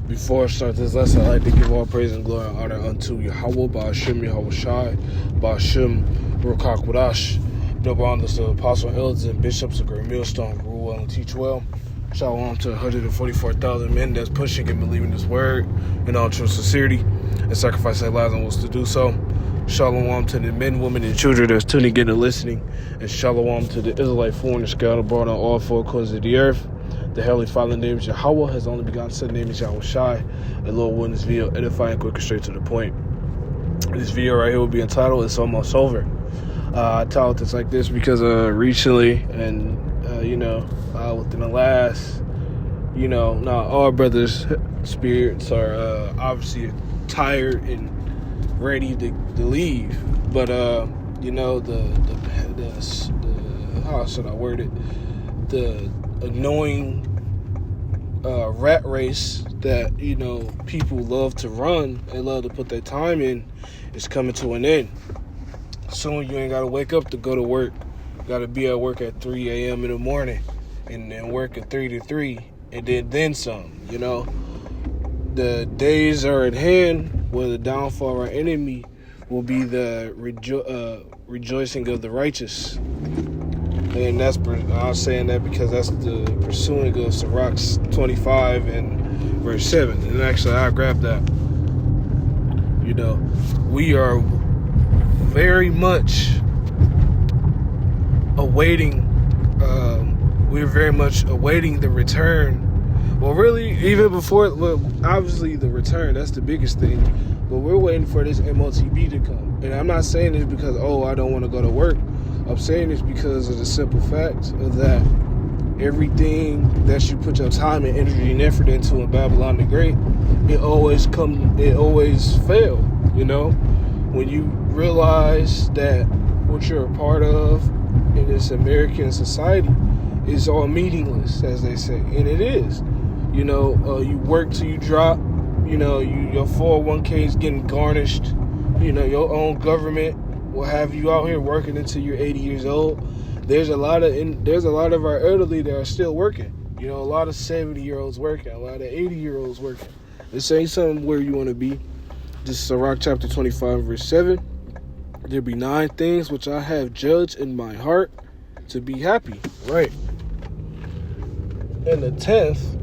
Before I start this lesson, I'd like to give all praise and glory and honor unto Yahweh, Ba'ashem Yahweh Shai, Ba'ashem Rukak Wadash, double honors to Apostle Elders and Bishops of Great Millstone, rule well and teach well. Shalom to 144,000 men that's pushing and believing this word in all true sincerity and sacrificing their lives and wants to do so. Shalom to the men, women, and children that's tuning in and listening. And shalom to the Israelite foreigners scattered abroad on all four corners of the earth. The Heavenly Father named Yahweh, has only begotten Son name is Yahweh Shai. And Lord will in this video edifying, quick and straight to the point. This video right here will be entitled "It's Almost Over." I titled this like this because recently and within the last, not all brothers' spirits are obviously tired and ready to leave, but the how should I word it? The annoying rat race that people love to run and love to put their time in is coming to an end. Soon you ain't gotta wake up to go to work. Gotta be at work at 3 a.m. in the morning and then work at 3 to 3 and then some. The days are at hand where the downfall of our enemy will be the rejoicing of the righteous. And I'm saying that because that's the pursuing of Sirach 25 and verse 7. And actually, I grabbed that. We are very much awaiting. We're very much awaiting the return. Well, really, even before, obviously the return, that's the biggest thing. But we're waiting for this MOTB to come. And I'm not saying this because, I don't want to go to work. I'm saying this because of the simple fact of that everything that you put your time and energy and effort into in Babylon the Great, it always fail. When you realize that what you're a part of in this American society is all meaningless, as they say, and it is. You work till you drop. Your 401k is getting garnished. Your own government will have you out here working until you're 80 years old. There's a lot of our elderly that are still working. A lot of 70-year-olds working, a lot of 80-year-olds working. This ain't something where you want to be. This is Sirach chapter 25, verse 7. There be 9 things which I have judged in my heart to be happy. Right. And the 10th,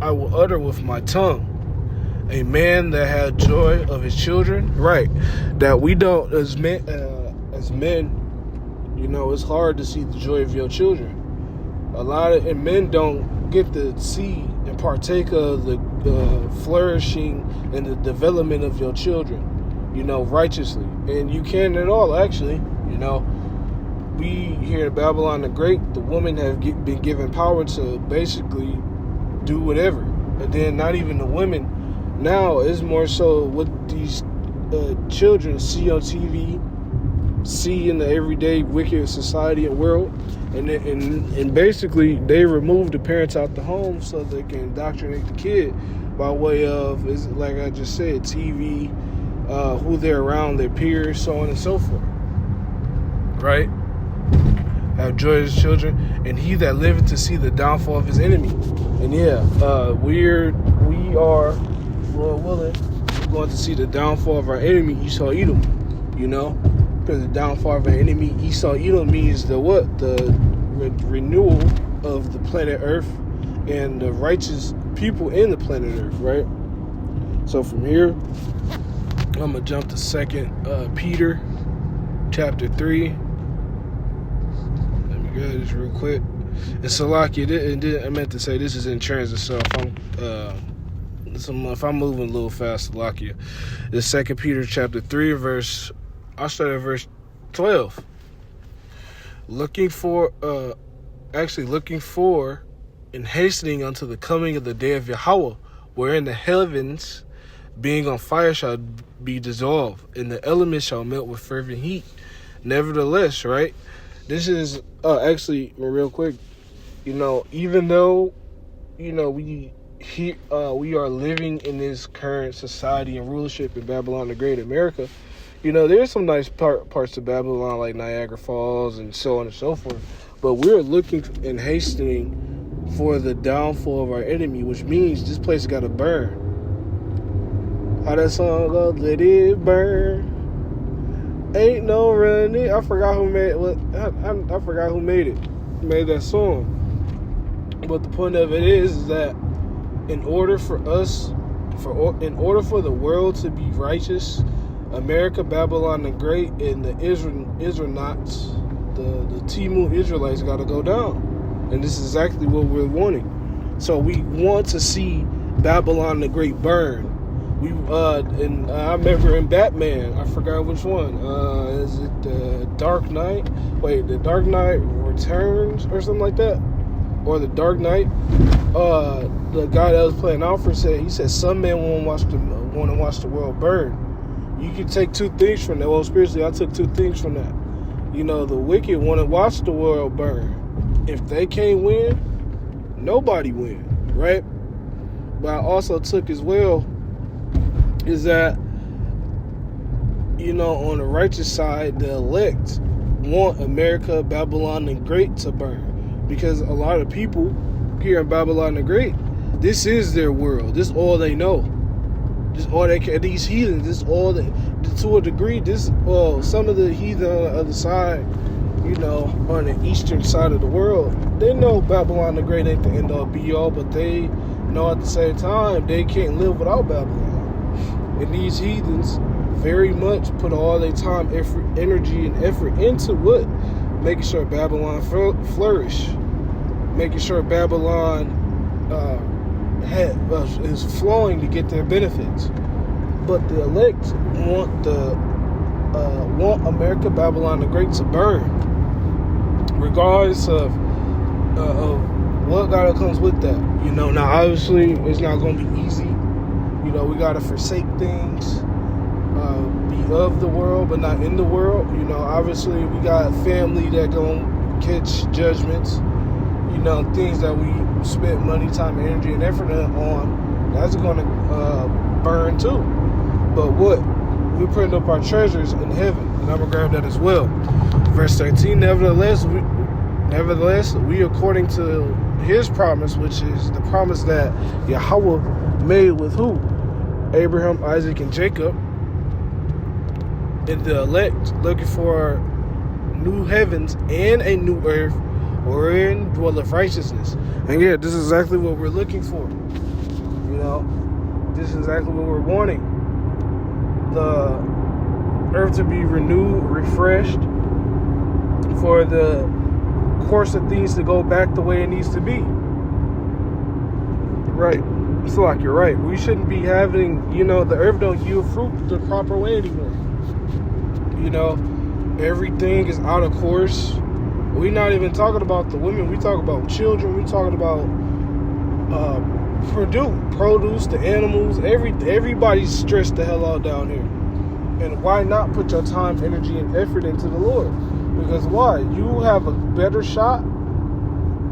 I will utter with my tongue. A man that had joy of his children. Right. That we don't, as men, it's hard to see the joy of your children. And men don't get to see and partake of the flourishing and the development of your children, righteously. And you can at all, actually. We here in Babylon the Great, the women have been given power to basically do whatever. And then not even the women. Now it's more so what these children see on TV, see in the everyday wicked society and world, and basically they remove the parents out the home so they can indoctrinate the kid by way of, like I just said, TV, who they're around, their peers, so on and so forth. Right? Have joy of his children, and he that liveth to see the downfall of his enemy. And we are, Lord willing, going to see the downfall of our enemy, Esau Edom. Because the downfall of our enemy, Esau Edom, means the renewal of the planet Earth and the righteous people in the planet Earth, right? So from here, I'm going to jump to 2 Peter chapter 3. Let me grab this real quick. And Salakia, I meant to say this is in transit, so if I'm moving a little fast, Salakia. It's 2 Peter chapter 3, I'll start at verse 12. Looking for and hastening unto the coming of the day of Yahweh, wherein the heavens, being on fire, shall be dissolved, and the elements shall melt with fervent heat. Nevertheless, right? This is actually real quick. Even though we are living in this current society and rulership in Babylon the Great, America. There's some nice parts of Babylon like Niagara Falls and so on and so forth. But we're looking and hastening for the downfall of our enemy, which means this place got to burn. How that song goes, let it burn. Ain't no running. I forgot who made it. I forgot who made that song. But the point of it is that in order for the world to be righteous, America, Babylon the Great, and the Israelites, the Timu Israelites, got to go down. And this is exactly what we're wanting. So we want to see Babylon the Great burn. And I remember in Batman, I forgot which one. Is it the Dark Knight? Wait, the Dark Knight Returns or something like that, or the Dark Knight. The guy that was playing Alfred said some men want to watch the world burn. You can take two things from that. Well, spiritually, I took two things from that. The wicked want to watch the world burn. If they can't win, nobody win, right? But I also took as well is that, on the righteous side, the elect want America, Babylon the Great to burn. Because a lot of people here in Babylon the Great, this is their world. This is all they know. This all they can. These heathens, this is all they, to a degree, some of the heathen on the other side, on the eastern side of the world, they know Babylon the Great ain't the end all be all, but they know at the same time they can't live without Babylon. And these heathens very much put all their time, effort, energy, and effort into what? Making sure Babylon flourish, making sure Babylon is flowing to get their benefits. But the elect want America, Babylon the Great to burn, regardless of what God comes with that. Now obviously it's not going to be easy. We got to forsake things, be of the world but not in the world. Obviously we got family that going to catch judgments. Things that we spent money, time, energy, and effort on, that's going to burn too. But what? We're putting up our treasures in heaven, and I'm going to grab that as well. Verse 13, nevertheless, we according to his promise, which is the promise that Yahweh made with who? Abraham, Isaac, and Jacob, and the elect, looking for new heavens and a new earth, wherein dwelleth righteousness. And this is exactly what we're looking for. This is exactly what we're wanting. The earth to be renewed, refreshed, for the course of things to go back the way it needs to be. Right. It's like you're right. We shouldn't be having, the earth don't yield fruit the proper way anymore. Everything is out of course. We're not even talking about the women. We talk about children. We talking about produce, the animals. Everybody's stressed the hell out down here. And why not put your time, energy, and effort into the Lord? Because why? You have a better shot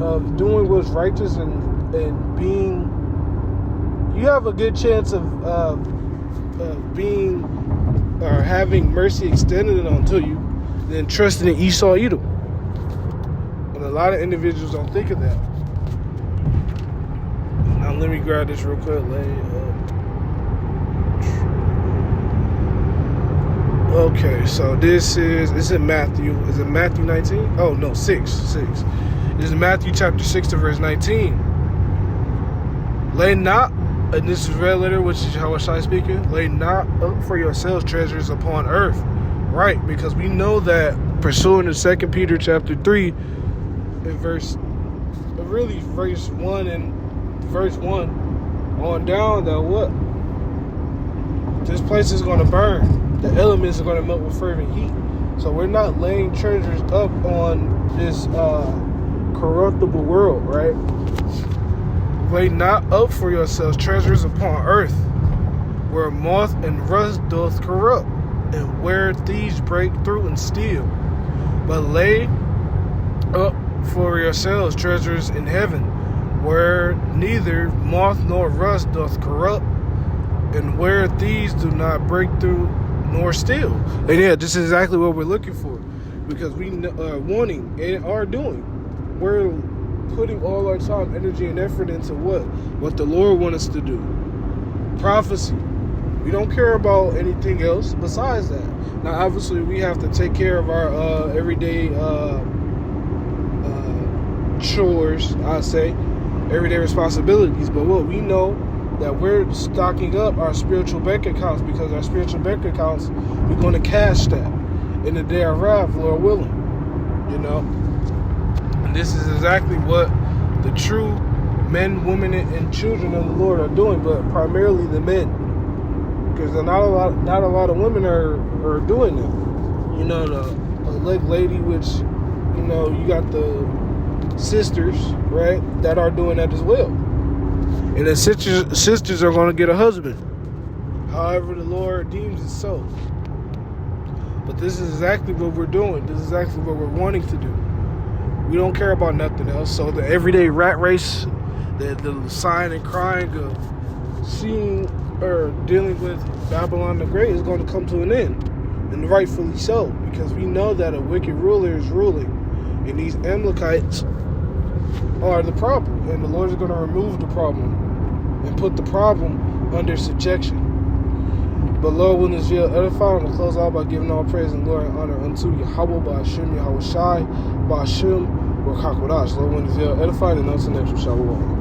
of doing what's righteous and being. You have a good chance of being or having mercy extended onto you than trusting in Esau Edom. And a lot of individuals don't think of that. Now let me grab this real quick. Okay, so it's in Matthew. Is it Matthew 19? Oh no, 6. This is Matthew chapter 6 to verse 19. Lay not, and this is red letter, which is how I speaking. Lay not up for yourselves treasures upon earth, right? Because we know that pursuing the 2 Peter chapter 3, in verse 1 and verse 1 on down, that what? This place is going to burn. The elements are going to melt with fervent heat. So we're not laying treasures up on this corruptible world, right? Lay not up for yourselves treasures upon earth, where moth and rust doth corrupt, and where thieves break through and steal. But lay up for yourselves treasures in heaven, where neither moth nor rust doth corrupt, and where thieves do not break through nor steal. And this is exactly what we're looking for, because we are wanting and are doing. we're putting all our time, energy, and effort into what the Lord wants us to do. Prophecy. We don't care about anything else besides that. Now, obviously, we have to take care of our everyday chores, I say, everyday responsibilities. But what we know that we're stocking up our spiritual bank accounts, because our spiritual bank accounts, we're going to cash that in the day of wrath, Lord willing. You know, and this is exactly what the true men, women, and children of the Lord are doing, but primarily the men, because not a lot of women are doing that. You know, the elect lady, which, you know, you got the sisters, right, that are doing that as well. And the sisters are going to get a husband, however the Lord deems it so. But this is exactly what we're doing. This is exactly what we're wanting to do. We don't care about nothing else. So the everyday rat race, the sighing and crying of seeing or dealing with Babylon the Great is going to come to an end. And rightfully so, because we know that a wicked ruler is ruling. And these Amalekites are the problem. And the Lord is going to remove the problem and put the problem under subjection. But Lord, when this video edified, I'm going to close out by giving all praise and glory and honor unto Yahweh, Ba'ashem, Yahweh Shai, Ba'ashem, Rakakwadash. Lord, when this video edified, and unto next, Shalom.